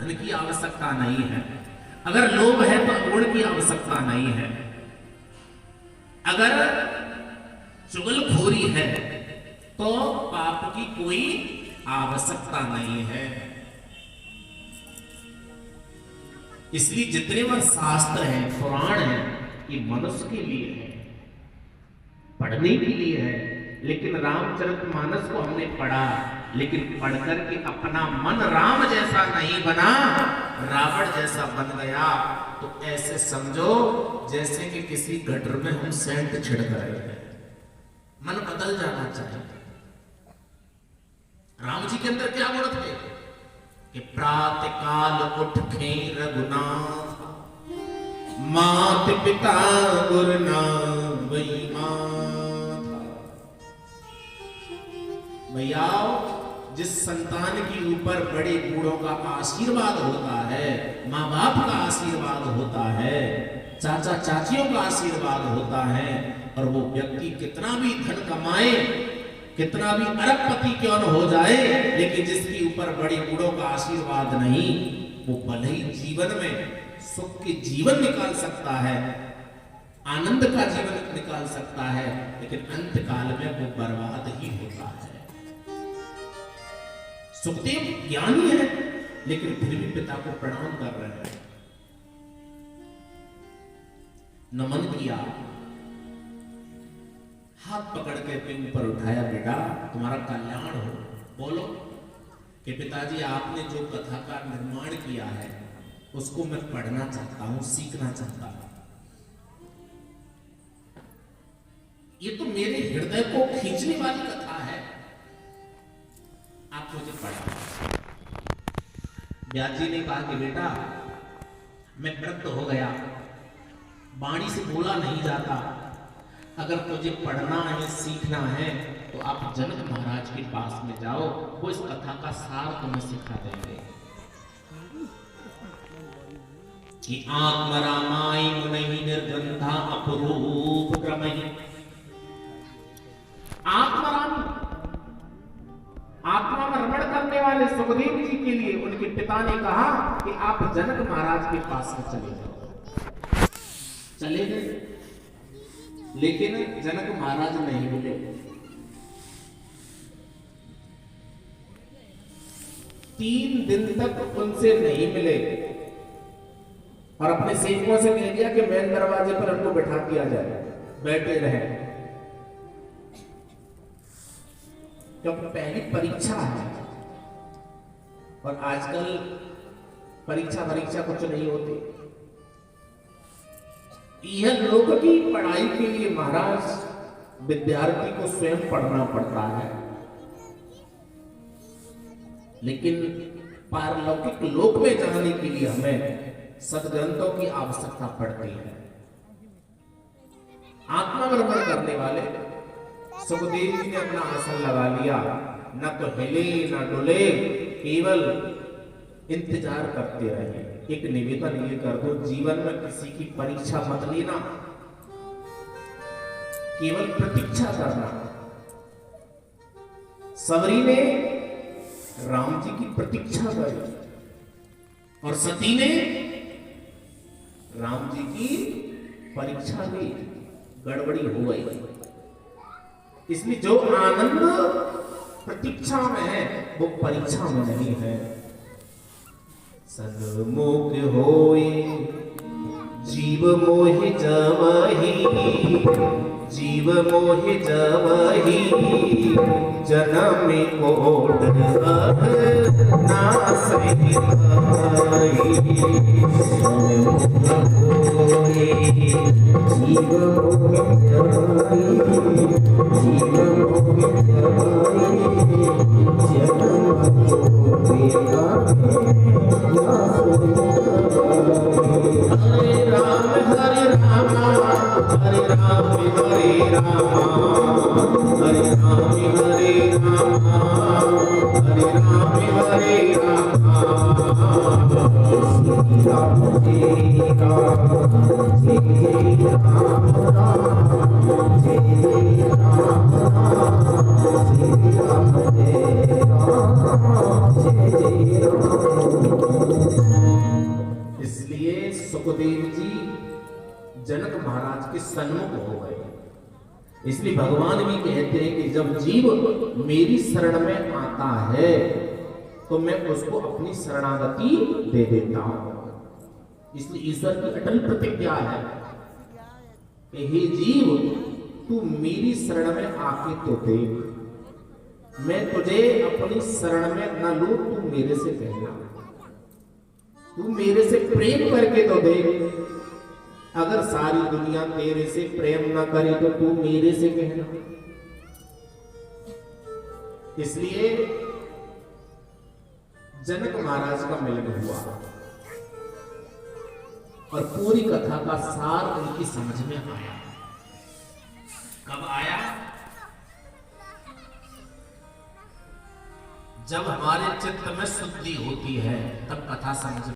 धन की आवश्यकता नहीं है, अगर लोभ है तो गुण की आवश्यकता नहीं है, अगर चुगलखोरी है तो पाप की कोई आवश्यकता नहीं है। इसलिए जितने वह शास्त्र हैं, पुराण हैं, ये मनुष्य के लिए है, पढ़ने के लिए है। लेकिन रामचरितमानस को हमने पढ़ा, लेकिन पढ़कर के अपना मन राम जैसा नहीं बना, रावण जैसा बन गया। तो ऐसे समझो जैसे कि किसी गटर में हम सेंट छिड़क रहे हैं, मन बदल जाना चाहिए। राम जी के अंदर क्या गुण थे कि प्रातः काल उठे रघुनाथ, मात पिता गुरु नाम भैया। जिस संतान के ऊपर बड़े बूढ़ों का आशीर्वाद होता है, माँ बाप का आशीर्वाद होता है, चाचा चाचियों का आशीर्वाद होता है, और वो व्यक्ति कितना भी धन कमाए, कितना भी अरबपति क्यों न हो जाए, लेकिन जिसके ऊपर बड़े बूढ़ों का आशीर्वाद नहीं, वो भले ही जीवन में सुख के जीवन निकाल सकता है, आनंद का जीवन निकाल सकता है, लेकिन अंत काल में वो बर्बाद ही होता है। सुखदेव ज्ञानी है, लेकिन फिर भी पिता को प्रणाम कर रहे हैं, नमन किया, हाथ पकड़ के ऊपर उठाया, बेटा तुम्हारा कल्याण हो। बोलो कि पिताजी आपने जो कथा का निर्माण किया है उसको मैं पढ़ना चाहता हूं, सीखना चाहता हूं। ये तो मेरे हृदय को खींचने वाली कथा है, आप मुझे पढ़ा। व्यास जी ने कहा कि बेटा मैं वृद्ध हो गया, वाणी से बोला नहीं जाता, अगर तुझे पढ़ना है, सीखना है, तो आप जनक महाराज के पास में जाओ, वो इस कथा का सार तुम्हें सिखा देंगे। कि आत्म रामाय मुनि निर्ग्रंथा अपरूप क्रमहि। आत्मा में रमण करने वाले सुखदेव जी के लिए उनके पिता ने कहा कि आप जनक महाराज के पास में चले जाओ। चले गए, लेकिन जनक महाराज नहीं मिले। 3 दिन तक उनसे नहीं मिले और अपने सेवकों से कह दिया कि मेन दरवाजे पर उनको बैठा दिया जाए, बैठे रहे, क्योंकि पहली परीक्षा है। और आजकल परीक्षा कुछ नहीं होती। यह लोक की पढ़ाई के लिए महाराज विद्यार्थी को स्वयं पढ़ना पड़ता है, लेकिन पारलौकिक लोक में जाने के लिए हमें सदग्रंथों की आवश्यकता पड़ती है। आत्मावलोकन करने वाले सुखदेव जी ने अपना आसन लगा लिया, न तो हिले न डुले, केवल इंतजार करते रहे। एक निवेदन ये कर दो, जीवन में किसी की परीक्षा मत लेना, केवल प्रतीक्षा करना। सबरी ने राम जी की प्रतीक्षा करी और सती ने राम जी की परीक्षा ली, गड़बड़ी हो गई। इसलिए जो आनंद प्रतीक्षा में है वो परीक्षा में नहीं है। सन्मुख होए जीव मोहि जवहि, जीव मोहि जवहि, जन्म कोट नासहि भाई। सन्मुख होए जीव मोहि जवहि, जीव मोहि जवहि, जन्म कोट हरे राम हरे राम, हरे राम हरे राम, हरे राम हरे राम, हरे राम हरे राम। श्री राम जय राम, जय राम राम, जय राम राम, श्री राम जय राम, जय राम। सुखदेव जी जनक महाराज के सन्मुख हो गए। इसलिए भगवान भी कहते हैं कि जब जीव मेरी शरण में आता है तो मैं उसको अपनी शरणागति दे देता हूं। इसलिए ईश्वर की अटल प्रतिज्ञा है कि हे जीव तू मेरी शरण में आके तो देख, मैं तुझे अपनी शरण में न लूं, तू मेरे से कहना, तू मेरे से प्रेम करके तो देख। अगर सारी दुनिया तेरे से प्रेम न करे तो तू मेरे से कहना। इसलिए जनक महाराज का मिलन हुआ और पूरी कथा का सार उनकी समझ में आया। कब आया? जब हमारे चित्त में शुद्धि होती है तब कथा समझ